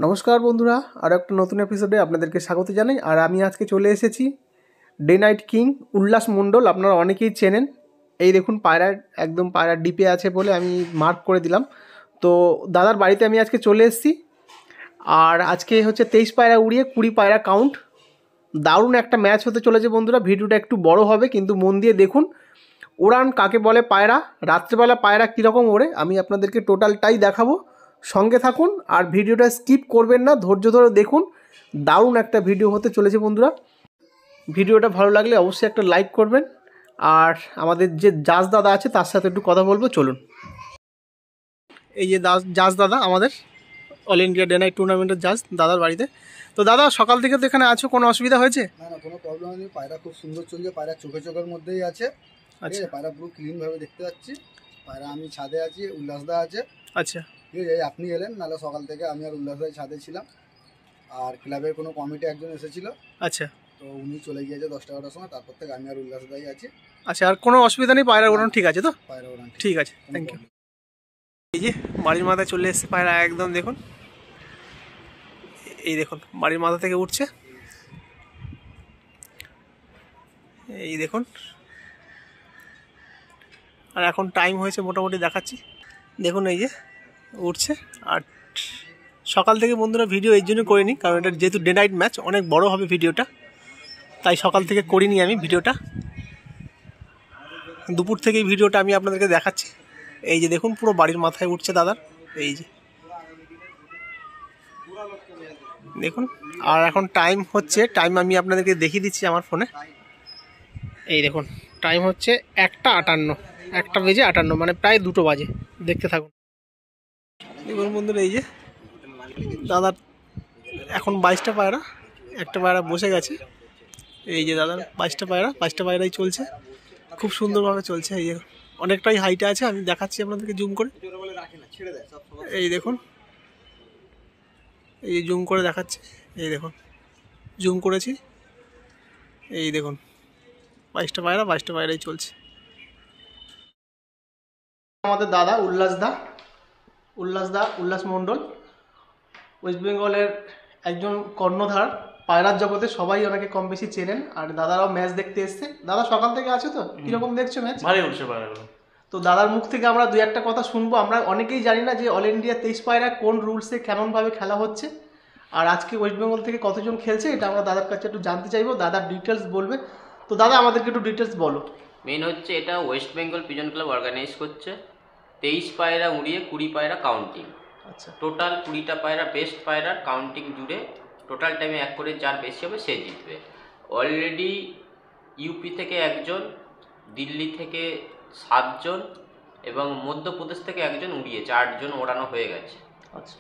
নমস্কার বন্ধুরা, আরও একটা নতুন এপিসোডে আপনাদেরকে স্বাগত জানাই। আর আমি আজকে চলে এসেছি ডে নাইট কিং উল্লাস মণ্ডল। আপনারা অনেকেই চেনেন। এই দেখুন পায়রার ডিপে আছে বলে আমি মার্ক করে দিলাম। তো দাদার বাড়িতে আমি আজকে চলে এসেছি। আর আজকে হচ্ছে 23 পায়রা উড়িয়ে 20 পায়রা কাউন্ট। দারুণ একটা ম্যাচ হতে চলেছে বন্ধুরা। ভিডিওটা একটু বড় হবে, কিন্তু মন দিয়ে দেখুন। ওড়ান কাকে বলে পায়রা, রাত্রেবেলা পায়রা কীরকম ওড়ে আমি আপনাদেরকে টোটালটাই দেখাবো। সঙ্গে থাকুন আর ভিডিওটা স্কিপ করবেন না, ধৈর্য ধরে দেখুন। দারুণ একটা ভিডিও হতে চলেছে বন্ধুরা। ভিডিওটা ভালো লাগলে অবশ্যই একটা লাইক করবেন। আর আমাদের যে জাজ দাদা আছে তার সাথে একটু কথা বলবো, চলুন। এই যে জাজ দাদা, আমাদের অল ইন্ডিয়া ডে নাইট টুর্নামেন্টের জাজ দাদার বাড়িতে। তো দাদা, সকাল থেকে তো এখানে আছো, কোনো অসুবিধা হয়েছে? না না, কোনো প্রবলেম নেই। পায়রা খুব সুন্দর চলছে, পায়রা চোখের মধ্যেই আছে। আচ্ছা, পায়রা পুরো ক্লিন ভাবে দেখতে পাচ্ছি। পায়রা আমি ছাদে আছি, উল্লাসদা আছে। আচ্ছা, ঠিক আছে, আপনি এলেন, নাহলে সকাল থেকে আমি আর উল্লাসদাই ছাদে ছিলাম। আর ক্লাবের কোনো কমিটি একজন এসেছিল। আচ্ছা, তো উনি চলে গিয়েছে 10-11টার সময়। তারপর থেকে আমি আর উল্লাসদাই আছি। আচ্ছা, আর কোনো অসুবিধা নেই? পায়রা ওড়ানো ঠিক আছে তো? পায়রা ওড়ান ঠিক আছে, থ্যাংক ইউ। এই যে বাড়ির মাথায় চলে এসছে পায়রা, একদম দেখুন। এই দেখুন বাড়ির মাথা থেকে উঠছে, এই দেখুন। আর এখন টাইম হয়েছে মোটামুটি, দেখাচ্ছি দেখুন। এই যে উঠছে। আর সকাল থেকে বন্ধুরা ভিডিও এই জন্য করিনি, কারণ এটা যেহেতু ডে নাইট ম্যাচ অনেক বড় হবে ভিডিওটা, তাই সকাল থেকে করিনি আমি ভিডিওটা। দুপুর থেকেই ভিডিওটা আমি আপনাদেরকে দেখাচ্ছি। এই যে দেখুন পুরো বাড়ির মাথায় উঠছে দাদার, এই যে দেখুন। আর এখন টাইম আমি আপনাদেরকে দেখিয়ে দিচ্ছি আমার ফোনে। এই দেখুন টাইম হচ্ছে 1টা বেজে 58, মানে প্রায় 2টো বাজে। দেখতে থাকুন। দেখুন বন্ধুরা, এই যে দাদার এখন 22টা পায়রা, একটা পায়রা বসে গেছে। এই যে দাদার 22টা পায়রাই চলছে, খুব সুন্দরভাবে চলছে। এই যে অনেকটাই হাইটে আছে, আমি দেখাচ্ছি আপনাদেরকে জুম করে। এই দেখুন, এই জুম করে দেখাচ্ছি। এই দেখুন জুম করেছি, এই দেখুন 22টা পায়রাই চলছে। আমাদের দাদা উল্লাস মণ্ডল, ওয়েস্ট বেঙ্গলের একজন কর্ণধার। পায়রার জগতে সবাই ওনাকে কম বেশি চেনেন। আর দাদারাও ম্যাচ দেখতে এসছে। দাদা সকাল থেকে আছে তো, কিরকম দেখছো ম্যাচ? ভালোই উঠছে পায়রাগুলো। তো দাদার মুখ থেকে আমরা 2-1টা কথা শুনবো। আমরা অনেকেই জানি না যে অল ইন্ডিয়া 23 পায়রা কোন রুলসে কেমনভাবে খেলা হচ্ছে, আর আজকে ওয়েস্ট বেঙ্গল থেকে কতজন খেলছে, এটা আমরা দাদার কাছে একটু জানতে চাইবো। দাদার ডিটেলস বলবে। তো দাদা আমাদেরকে একটু ডিটেলস বলো। মেন হচ্ছে এটা West Bengal pigeon club organise করছে। 23 পায়রা উড়িয়ে 20 পায়রা কাউন্টিং। আচ্ছা, টোটাল 20টা পায়রা বেস্ট পায়রার কাউন্টিং জুড়ে টোটাল টাইমে 1 করে যার বেশি হবে সে জিতবে। অলরেডি ইউপি থেকে 1জন, দিল্লি থেকে 7জন এবং মধ্যপ্রদেশ থেকে 1জন উড়িয়েছে। 8জন ওড়ানো হয়ে গেছে। আচ্ছা,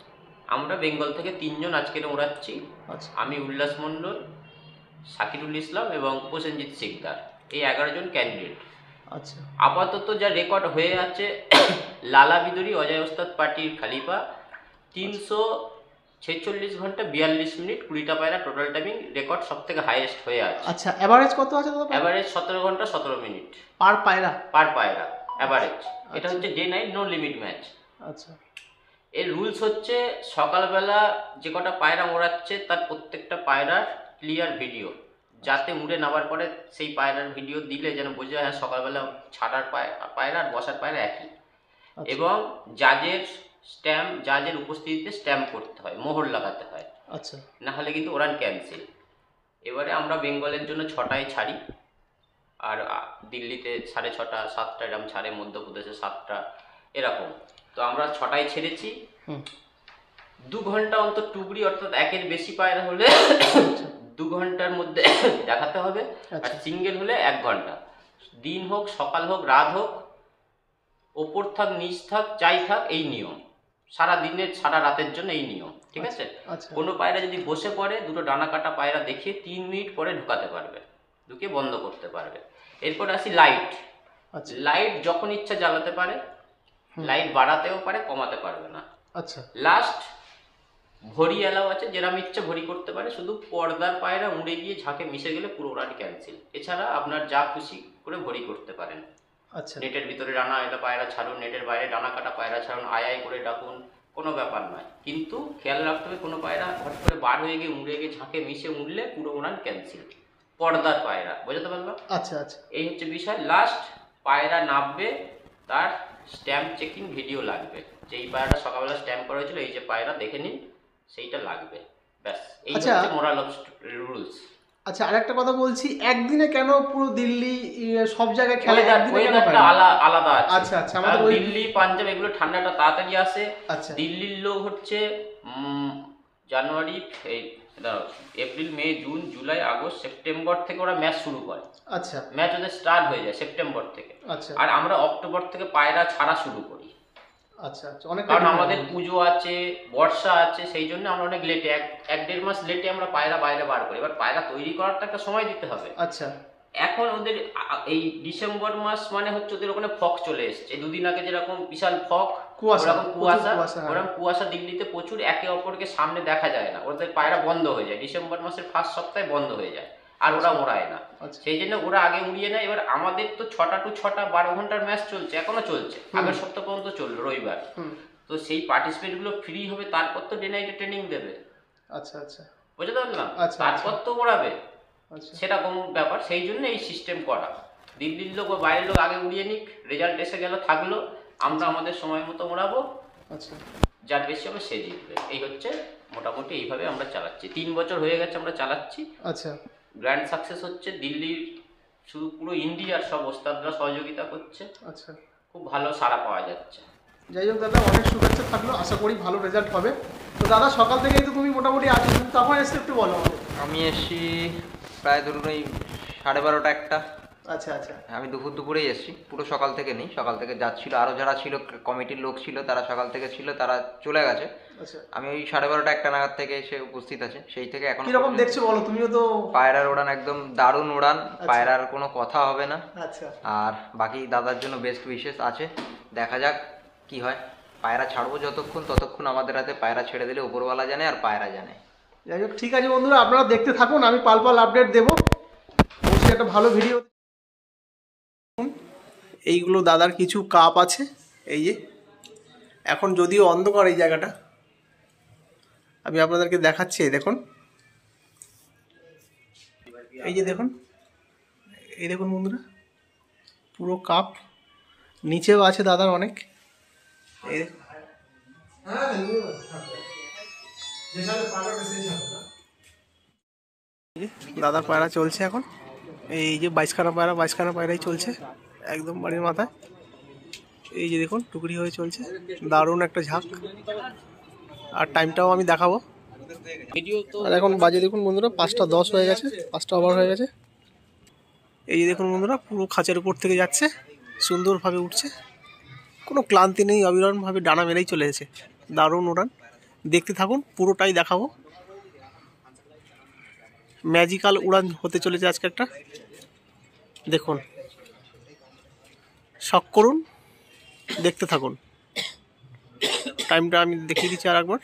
আমরা বেঙ্গল থেকে 3জন আজকের ওড়াচ্ছি। আচ্ছা, আমি উল্লাস মণ্ডল, শাকিরুল ইসলাম এবং প্রসেনজিৎ সিকদার, এই 11জন ক্যান্ডিডেট। আচ্ছা, আপাতত যা রেকর্ড হয়ে আছে, লালা বিদুরি অজয় ওস্তাদ পার্টির খালিফা 346 ঘন্টা 42 মিনিট 20টা পায়রা টোটাল টাইমিং রেকর্ড সব থেকে হাইয়েস্ট হয়ে আছে। আচ্ছা, এভারেজ কত আছে দাদা? এভারেজ 17 ঘন্টা 17 মিনিট পার পায়রা এভারেজ। এটা হচ্ছে day night no limit match. আচ্ছা, এর রুলস হচ্ছে সকালবেলা যে কটা পায়রা ওড়াচ্ছে তার প্রত্যেকটা পায়রার ক্লিয়ার ভিডিও, যাতে উড়ে নামার পরে সেই পায়রার ভিডিও দিলে যেন বোঝা যায় সকালবেলা ছাড়ার পায়রা আর বসার পায়রা একই। এবং জাজের উপস্থিতিতে স্ট্যাম্প করতে হয়, মোহর লাগাতে হয়। আচ্ছা, না হলে কিন্তু ওড়ান ক্যান্সেল। এবারে আমরা বেঙ্গলের জন্য 6টায় ছাড়ি, আর দিল্লিতে 6:30 7টা এরকম ছাড়ে, মধ্যপ্রদেশে 7টা এরকম। তো আমরা 6টায় ছেড়েছি। 2 ঘন্টা অন্তর টুকরি, অর্থাৎ 1-এর বেশি পায়রা হলে 2 ঘন্টার মধ্যে দেখাতে হবে। আর সিঙ্গেল হলে 1 ঘন্টা। দিন হোক, সকাল হোক, রাত হোক, ওপর থাক, নিচ থাক, যাই থাক, এই নিয়ম। সারা দিনের সারা রাতের জন্য এই নিয়ম, ঠিক আছে? কোনো পায়রা যদি বসে পড়ে, দুটো ডানা কাটা পায়রা দেখিয়ে 3 মিনিট পরে ঢুকাতে পারবে, ঢুকিয়ে বন্ধ করতে পারবে। এরপর আসি লাইট। লাইট যখন ইচ্ছা জ্বালাতে পারে, লাইট বাড়াতেও পারে, কমাতে পারবে না। আচ্ছা, লাস্ট ভরি এলাও আছে, যেরকম ইচ্ছা ভরি করতে পারে। শুধু পর্দার পায়রা উড়ে গিয়ে ঝাঁকে মিশে গেলে পুরো ওড়ানি ক্যান্সেল। এছাড়া আপনার যা খুশি করে ভরি করতে পারেন। আচ্ছা, নেটের ভিতরে ডানা এলা পায়রা ছাড়ুন, নেটের বাইরে ডানা কাটা পায়রা ছাড়ুন, আয় করে ডাকুন, কোনো ব্যাপার নয়, কিন্তু খেয়াল রাখতে হবে কোনো পায়রা হঠাৎ করে বার হয়ে গিয়ে উড়ে গিয়ে ঝাঁকে মিশে উঠলে পুরো উড়ান ক্যান্সেল। পর্দার পায়রা, বুঝতে পারলাম? আচ্ছা আচ্ছা এই হচ্ছে বিষয়। লাস্ট পায়রা নামবে, তার স্ট্যাম্প চেকিং ভিডিও লাগবে, যে এই পায়রাটা সকালবেলা স্ট্যাম্প করা হয়েছিল, এই যে পায়রা দেখে নিন, সেইটা লাগবে, ব্যাস। এই হচ্ছে মোরাল অফ রুলস। আচ্ছা, আরেকটা কথা বলছি, একদিনে কেন পুরো দিল্লি সব জায়গায় খেলে? ওয়েদারটা আলাদা আছে। আচ্ছা আচ্ছা, আমাদের দিল্লি পাঞ্জাব এগুলো ঠান্ডাটা তাড়াতাড়ি আসে। আচ্ছা, দিল্লির লোক হচ্ছে জানুয়ারি, এপ্রিল, মে, জুন, জুলাই, আগস্ট, সেপ্টেম্বর থেকে ওরা ম্যাচ শুরু করে। আচ্ছা, ম্যাচ ওদের স্টার্ট হয়ে যায় সেপ্টেম্বর থেকে। আচ্ছা, আর আমরা অক্টোবর থেকে পায়রা ছাড়া শুরু করি। আচ্ছা আচ্ছা, অনেক, কারণ আমাদের পুজো আছে, বর্ষা আছে, সেই জন্য আমরা অনেক লেটে, এক দেড় মাস লেটে আমরা পায়রা বাইরে বার করি। এবার পায়রা তৈরি করার তো একটা সময় দিতে হবে। আচ্ছা, এখন ওদের এই ডিসেম্বর মাস মানে হচ্ছে ওদের ওখানে ফক চলে এসছে। দুদিন আগে যেরকম বিশাল ফক, ওরকম কুয়াশা দিল্লিতে প্রচুর, একে অপরকে সামনে দেখা যায় না, ওদের পায়রা বন্ধ হয়ে যায় ডিসেম্বর মাসের ফার্স্ট সপ্তাহে বন্ধ হয়ে যায়, আর ওরা ওড়ায় না। সেই জন্য ওরা আগে উড়িয়ে নেয়। এবার আমাদের তো 6টা টু 6টা 12 ঘন্টার ম্যাচ চলছে, এখনো চলছে, আগের সপ্তাহ পর্যন্ত চললো রবিবার। তো সেই পার্টিসিপেন্ট গুলো ফ্রি হবে, তারপর তো ডে নাইটে ট্রেনিং দেবে। আচ্ছা আচ্ছা, বুঝতে পারলাম? তারপর তো ওড়াবে, সেরকম ব্যাপার। সেই জন্য এই সিস্টেম করা। দিল্লির লোক বা বাইরের লোক আগে উড়িয়ে নিক, রেজাল্ট এসে গেল থাকলো, আমরা আমাদের সময় মতো ওড়াবো, যার বেশি হবে সে জিতবে। এই হচ্ছে মোটামুটি, এইভাবে আমরা চালাচ্ছি। 3 বছর হয়ে গেছে আমরা চালাচ্ছি। আচ্ছা, গ্র্যান্ড সাকসেস হচ্ছে। দিল্লির শুধু পুরো ইন্ডিয়ার সব ওস্তাদরা সহযোগিতা করছে। আচ্ছা, খুব ভালো সাড়া পাওয়া যাচ্ছে। যাই হোক দাদা, অনেক শুভেচ্ছা থাকলো, আশা করি ভালো রেজাল্ট হবে। তো দাদা, সকাল থেকেই তো তুমি মোটামুটি আছো, তখন এসে একটু বলো আমাদের। আমি এসছি প্রায় ধরুন ওই 12:30 একটা। আচ্ছা আচ্ছা, আমি দুপুরেই এসেছি, পুরো সকাল থেকে নেই, সকাল থেকে যাচ্ছিল, আরও যারা ছিল কমিটির লোক ছিল তারা সকাল থেকে ছিল, তারা চলে গেছে। আচ্ছা, আমি ওই 12:30 একটা নাগাদ থেকে এসে উপস্থিত আছে। সেই থেকে এখন কিরকম দেখছো বলো, তুমিও তো। পায়রার উড়ান একদম দারুণ উড়ান, পায়রার কোনো কথা হবে না। আচ্ছা, আর বাকি দাদার জন্য বেস্ট উইশেস আছে, দেখা যাক কি হয়। পায়রা ছাড়বো ততক্ষণ আমাদের হাতে, পায়রা ছেড়ে দিলে উপরওয়ালা জানে আর পায়রা জানে। যাই হোক, ঠিক আছে বন্ধুরা, আপনারা দেখতে থাকুন, আমি পাল আপডেট দেবো, অবশ্যই একটা ভালো ভিডিও। এইগুলো দাদার কিছু কাপ আছে, এই যে, এখন যদিও অন্ধকার এই জায়গাটা, আমি আপনাদেরকে দেখাচ্ছি। দেখুন, এই যে দেখুন, এই দেখুন বন্ধুরা, পুরো কাপ, নিচেও আছে দাদার অনেক। এই দাদার পায়রা চলছে এখন, এই যে 22খানা পায়রাই চলছে একদম বাড়ির মাথায়। এই যে দেখুন, টুকরি হয়ে চলছে, দারুণ একটা ঝাঁক। আর টাইমটাও আমি দেখাবো। আর এখন বাজে দেখুন বন্ধুরা, 5টা 10 হয়ে গেছে, 5টা ওভার হয়ে গেছে। এই যে দেখুন বন্ধুরা, পুরো খাঁচার উপর থেকে যাচ্ছে, সুন্দরভাবে উঠছে, কোনো ক্লান্তি নেই, অবিরামভাবে ডানা মেরেই চলে এসেছে, দারুণ উড়ান। দেখতে থাকুন, পুরোটাই দেখাবো। ম্যাজিক্যাল উড়ান হতে চলেছে আজকে একটা, দেখুন, শখ করুন, দেখতে থাকুন। টাইমটা আমি দেখিয়ে দিচ্ছি আর একবার,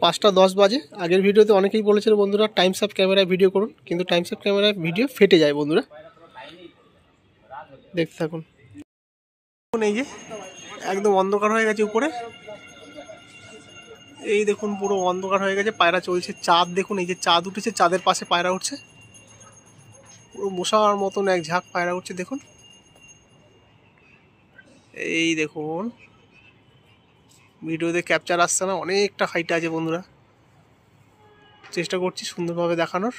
5টা 10 বাজে। আগের ভিডিওতে অনেকেই বলেছিল বন্ধুরা টাইমস অফ ক্যামেরায় ভিডিও করুন, কিন্তু টাইমস অফ ক্যামেরায় ভিডিও ফেটে যায় বন্ধুরা, দেখতে থাকুন। এই যে একদম অন্ধকার হয়ে গেছে উপরে, এই দেখুন পুরো অন্ধকার হয়ে গেছে, পায়রা চলছে। চাঁদ দেখুন, এই যে চাঁদ উঠেছে, চাঁদের পাশে পায়রা উঠছে, পুরো মশার মতন এক ঝাঁক পায়রা উঠছে দেখুন। এই দেখুন, ভিডিওতে ক্যাপচার আসছে না, অনেকটা হাইটে আছে বন্ধুরা, চেষ্টা করছি সুন্দরভাবে দেখানোর,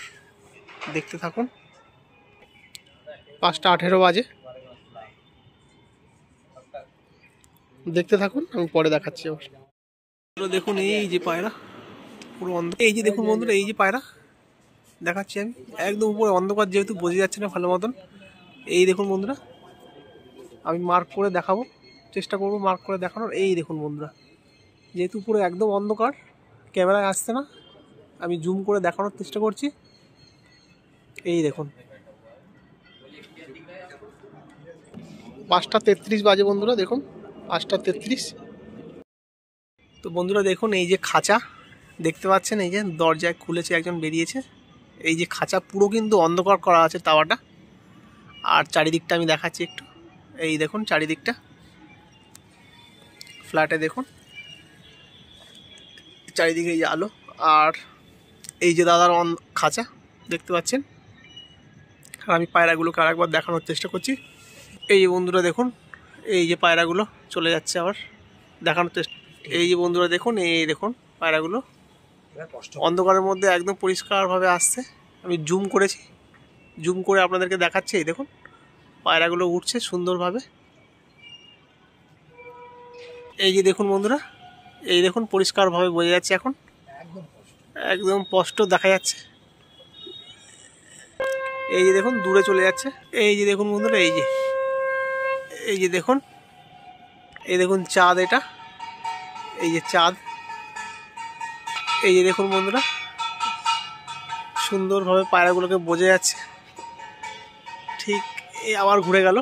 দেখতে থাকুন। 5টা 18 বাজে, দেখতে থাকুন, আমি পরে দেখাচ্ছি আবার। দেখুন এই যে পায়রা, পুরো এই যে দেখুন বন্ধুরা, এই যে পায়রা দেখাচ্ছি আমি, একদম উপরে অন্ধকার, যেহেতু বোঝা যাচ্ছে না ভালো মতন। এই দেখুন বন্ধুরা, আমি মার্ক করে দেখাবো, চেষ্টা করবো মার্ক করে দেখানোর। এই দেখুন বন্ধুরা, যেহেতু পুরো একদম অন্ধকার, ক্যামেরায় আসছে না, আমি জুম করে দেখানোর চেষ্টা করছি। এই দেখুন, 5টা 33 বাজে বন্ধুরা, দেখুন 5টা 33। তো বন্ধুরা দেখুন, এই যে খাঁচা দেখতে পাচ্ছেন, এই যে দরজায় খুলেছে, একজন বেরিয়েছে। এই যে খাঁচা পুরো কিন্তু অন্ধকার করা আছে তাওয়াটা। আর চারিদিকটা আমি দেখাচ্ছি একটু, এই দেখুন চারিদিকটা, ফ্ল্যাটে দেখুন চারিদিকে এই যে আলো, আর এই যে দাদার খাঁচা দেখতে পাচ্ছেন। আর আমি পায়রাগুলোকে আরেকবার দেখানোর চেষ্টা করছি। এই যে বন্ধুরা দেখুন, এই যে পায়রাগুলো চলে যাচ্ছে আবার দেখানোর চেষ্টা। এই যে বন্ধুরা দেখুন, এই দেখুন পায়রাগুলো অন্ধকারের মধ্যে একদম পরিষ্কারভাবে আসছে। আমি জুম করেছি, জুম করে আপনাদেরকে দেখাচ্ছি। এই দেখুন পায়রাগুলো উঠছে সুন্দরভাবে। এই যে দেখুন বন্ধুরা, এই দেখুন পরিষ্কারভাবে বোঝা যাচ্ছে, এখন একদম স্পষ্ট দেখা যাচ্ছে। এই যে দেখুন দূরে চলে যাচ্ছে। এই যে দেখুন বন্ধুরা, এই যে দেখুন, এই দেখুন চাঁদ, এটা এই যে চাঁদ। এই যে দেখুন বন্ধুরা, সুন্দরভাবে পায়রাগুলোকে বোঝা যাচ্ছে। ঠিক এই আবার ঘুরে গেল।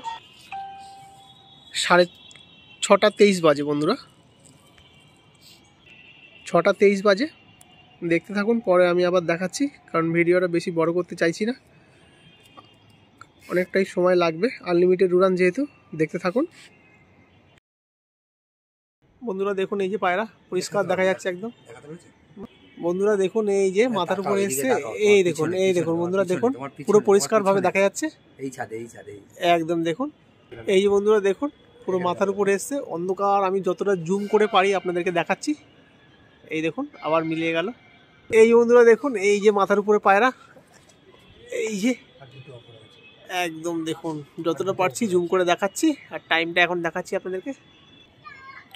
6:23 বাজে বন্ধুরা, 6:23 বাজে। দেখতে থাকুন, পরে আমি আবার দেখাচ্ছি, কারণ ভিডিওটা বেশি বড় করতে চাইছি না, অনেকটাই সময় লাগবে, আনলিমিটেড উড়ান যেহেতু। দেখতে থাকুন বন্ধুরা। দেখুন এই যে পায়রা পরিষ্কার দেখা যাচ্ছে একদম। বন্ধুরা দেখুন, এই যে মাথার উপরে এসছে, এই দেখুন, এই দেখুন বন্ধুরা দেখুন, পুরো পরিষ্কারভাবে দেখা যাচ্ছে একদম। দেখুন এই যে বন্ধুরা দেখুন, পুরো মাথার উপরে এসছে, অন্ধকার। আমি যতটা জুম করে পারি আপনাদেরকে দেখাচ্ছি। এই দেখুন আবার মিলিয়ে গেল। এই বন্ধুরা দেখুন, এই যে মাথার উপরে পায়রা, এই যে একদম দেখুন, যতটা পারছি জুম করে দেখাচ্ছি। আর টাইমটা এখন দেখাচ্ছি আপনাদেরকে,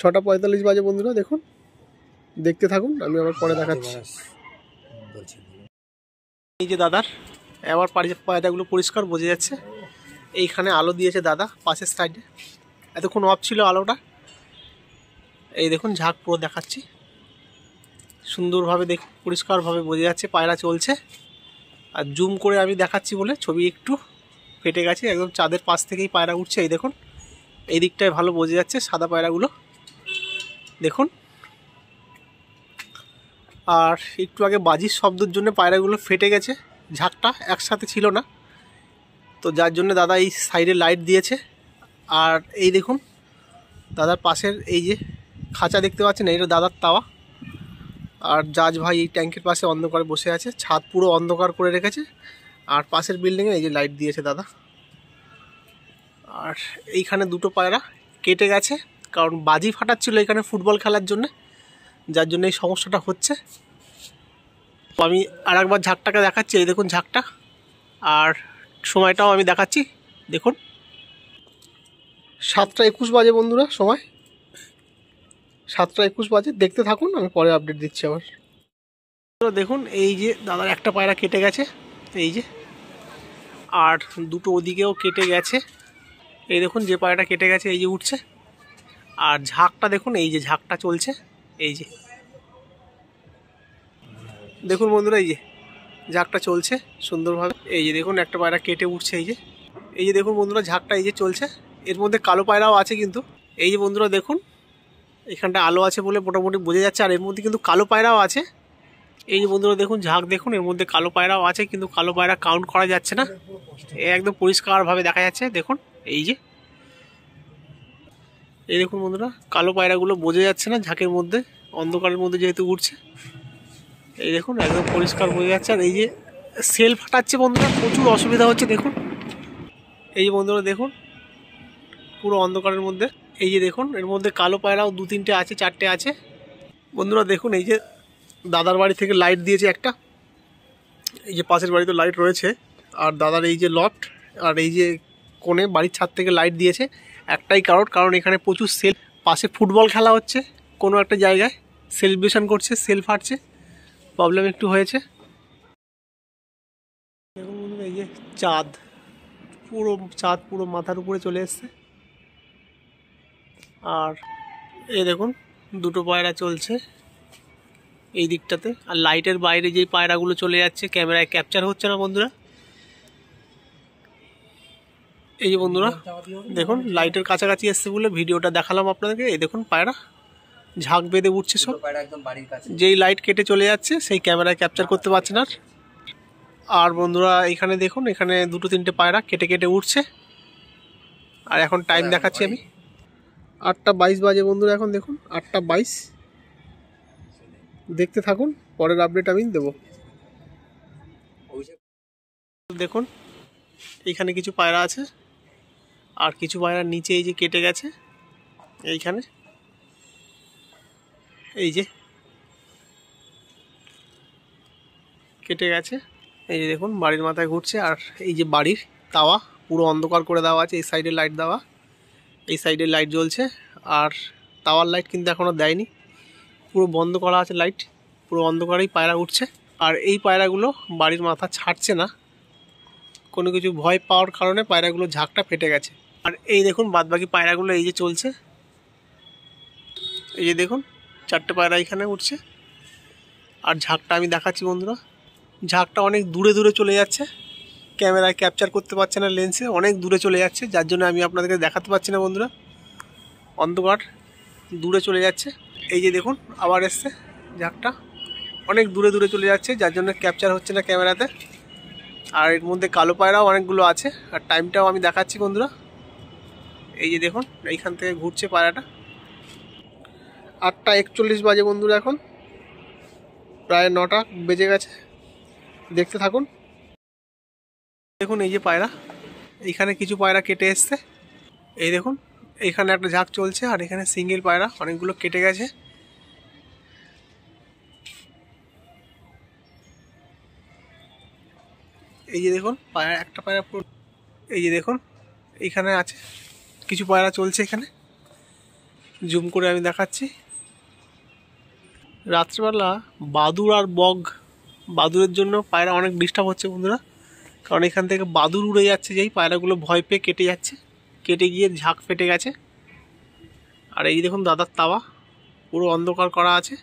6:45 বাজে বন্ধুরা। দেখুন, দেখতে থাকুন, আমি আবার পরে দেখাচ্ছি। এই যে দাদার আবার পায়রাগুলো পরিষ্কার বোঝা যাচ্ছে। এইখানে আলো দিয়েছে দাদা পাশের সাইডে, এতক্ষণ অফ ছিল আলোটা। এই দেখুন ঝাঁক পুরো দেখাচ্ছি সুন্দরভাবে, দেখুন পরিষ্কারভাবে বোঝা যাচ্ছে পায়রা চলছে। আর জুম করে আমি দেখাচ্ছি বলে ছবি একটু ফেটে গেছে, একদম চাঁদের পাশ থেকেই পায়রা উঠছে। এই দেখুন এই দিকটায় ভালো বোঝা যাচ্ছে সাদা পায়রাগুলো দেখুন। আর একটু আগে বাজির শব্দের জন্য পায়রাগুলো ফেটে গেছে, ঝাঁকটা একসাথে ছিল না, তো যার জন্য দাদা এই সাইডে লাইট দিয়েছে। আর এই দেখুন দাদার পাশের এই যে খাঁচা দেখতে পাচ্ছেন, এইটা দাদার তাওয়া। আর জাজ ভাই এই ট্যাঙ্কের পাশে অন্ধকারে বসে আছে, ছাদ পুরো অন্ধকার করে রেখেছে। আর পাশের বিল্ডিংয়ে এই যে লাইট দিয়েছে দাদা। আর এইখানে দুটো পায়রা কেটে গেছে, কারণ বাজি ফাটাচ্ছিল এখানে ফুটবল খেলার জন্য, যার জন্য এই সমস্যাটা হচ্ছে। তো আমি আরেকবার ঝাঁকটাকে দেখাচ্ছি। এই দেখুন ঝাঁকটা, আর সময়টাও আমি দেখাচ্ছি। দেখুন 7:21 বাজে বন্ধুরা, সময় 7:21 বাজে। দেখতে থাকুন, আমি পরে আপডেট দিচ্ছি আবার। দেখুন এই যে দাদার একটা পায়রা কেটে গেছে, এই যে, আর দুটো ওদিকেও কেটে গেছে। এই দেখুন যে পায়রাটা কেটে গেছে এই যে উঠছে। আর ঝাঁকটা দেখুন, এই যে ঝাঁকটা চলছে, এই যে দেখুন বন্ধুরা, এই যে ঝাঁকটা চলছে সুন্দরভাবে। এই যে দেখুন একটা পায়রা কেটে উঠছে, এই যে দেখুন বন্ধুরা ঝাঁকটা এই যে চলছে। এর মধ্যে কালো পায়রাও আছে কিন্তু। এই যে বন্ধুরা দেখুন, এখানটা আলো আছে বলে মোটামুটি বোঝা যাচ্ছে, আর এর মধ্যে কিন্তু কালো পায়রাও আছে। এই যে বন্ধুরা দেখুন ঝাঁক দেখুন, এর মধ্যে কালো পায়রাও আছে, কিন্তু কালো পায়রা কাউন্ট করা যাচ্ছে না, একদম পরিষ্কারভাবে দেখা যাচ্ছে। দেখুন এই যে, এই দেখুন বন্ধুরা কালো পায়রাগুলো বোঝা যাচ্ছে না ঝাঁকের মধ্যে, অন্ধকারের মধ্যে যেহেতু উঠছে। এই দেখুন একদম পরিষ্কার বোঝা যাচ্ছে। আর এই যে সেল ফাটাচ্ছে বন্ধুরা, প্রচুর অসুবিধা হচ্ছে। দেখুন এই যে বন্ধুরা দেখুন, পুরো অন্ধকারের মধ্যে। এই যে দেখুন এর মধ্যে কালো পায়রাও 2-3টে আছে, 4টে আছে বন্ধুরা। দেখুন এই যে দাদার বাড়ি থেকে লাইট দিয়েছে একটা, এই যে পাশের বাড়িতে লাইট রয়েছে। আর দাদার এই যে লফট, আর এই যে কোণে বাড়ির ছাদ থেকে লাইট দিয়েছে, একটাই কারণ এখানে প্রচুর সেল, পাশে ফুটবল খেলা হচ্ছে কোনো একটা জায়গায়, সেলিব্রেশন করছে, সেল ফাটছে, প্রবলেম একটু হয়েছে। দেখুন বন্ধুরা এই যে চাঁদ, পুরো মাথার উপরে চলে এসছে। আর এই দেখুন দুটো পায়রা চলছে এই দিকটাতে। আর লাইটের বাইরে যেই পায়রাগুলো চলে যাচ্ছে ক্যামেরায় ক্যাপচার হচ্ছে না বন্ধুরা। এই যে বন্ধুরা দেখুন লাইটের কাছাকাছি এসছে বলে ভিডিওটা দেখালাম আপনাদেরকে। এই দেখুন পায়রা ঝাঁক বেঁধে উঠছে সব, যেই লাইট কেটে চলে যাচ্ছে সেই ক্যামেরায় ক্যাপচার করতে পারছে না। আর বন্ধুরা এখানে দেখুন, এখানে 2-3টে পায়রা কেটে কেটে উঠছে। আর এখন টাইম দেখাচ্ছি আমি, 8:22 বাজে বন্ধুরা। এখন দেখুন 8:22। দেখতে থাকুন, পরের আপডেট আমি দেবো। দেখুন এইখানে কিছু পায়রা আছে, আর কিছু পায়রা নিচে এই যে কেটে গেছে, এইখানে এই যে কেটে গেছে। এই যে দেখুন বাড়ির মাথায় ঘুরছে, আর এই যে বাড়ির তাওয়া পুরো অন্ধকার করে দেওয়া আছে, এই সাইডে লাইট দেওয়া, এই সাইডে লাইট জ্বলছে, আর তাওয়ার লাইট কিন্তু এখনও দেয়নি, পুরো বন্ধ করা আছে লাইট, পুরো অন্ধকারেই পায়রা উঠছে। আর এই পায়রাগুলো বাড়ির মাথা ছাড়ছে না, কোনো কিছু ভয় পাওয়ার কারণে পায়রাগুলো ঝাঁকটা ফেটে গেছে। আর এই দেখুন বাদবাকি পায়রাগুলো এই যে চলছে, এই যে দেখুন 4টে পায়রা এখানে উঠছে। আর ঝাঁকটা আমি দেখাচ্ছি বন্ধুরা, ঝাঁকটা অনেক দূরে দূরে চলে যাচ্ছে, ক্যামেরায় ক্যাপচার করতে পারছে না, লেন্সে অনেক দূরে চলে যাচ্ছে, যার জন্য আমি আপনাদেরকে দেখাতে পারছি না বন্ধুরা, অন্ধকার দূরে চলে যাচ্ছে। এই যে দেখুন আবার এসছে, ঝাঁকটা অনেক দূরে দূরে চলে যাচ্ছে, যার জন্য ক্যাপচার হচ্ছে না ক্যামেরাতে। আর এর মধ্যে কালো পায়রাও অনেকগুলো আছে, আর টাইমটাও আমি দেখাচ্ছি বন্ধুরা। এই যে দেখুন এইখান থেকে ঘুরছে পায়রাটা, 8টা 41 বাজে বন্ধুরা, এখন প্রায় 9টা বেজে গেছে। দেখতে থাকুন। দেখুন এই যে পায়রা, এইখানে কিছু পায়রা কেটে এসছে, এই দেখুন এইখানে একটা ঝাঁক চলছে, আর এখানে সিঙ্গেল পায়রা অনেকগুলো কেটে গেছে। এই যে দেখুন পায়রা, একটা পায়রা পুরো, এই যে দেখুন এইখানে আছে কিছু পায়রা চলছে, এখানে জুম করে আমি দেখাচ্ছি। রাত্রিবেলা বাদুড় আর বগ, বাদুড়ের জন্য পায়রা অনেক ডিস্টার্ব হচ্ছে বন্ধুরা, কারণ এখান থেকে বাদুড় উড়ে যাচ্ছে, যেই পায়রাগুলো ভয় পেয়ে কেটে যাচ্ছে, কেটে গিয়ে ঝাঁক ফেটে গেছে। আর এই দেখুন দাদার তাওয়া পুরো অন্ধকার করা আছে,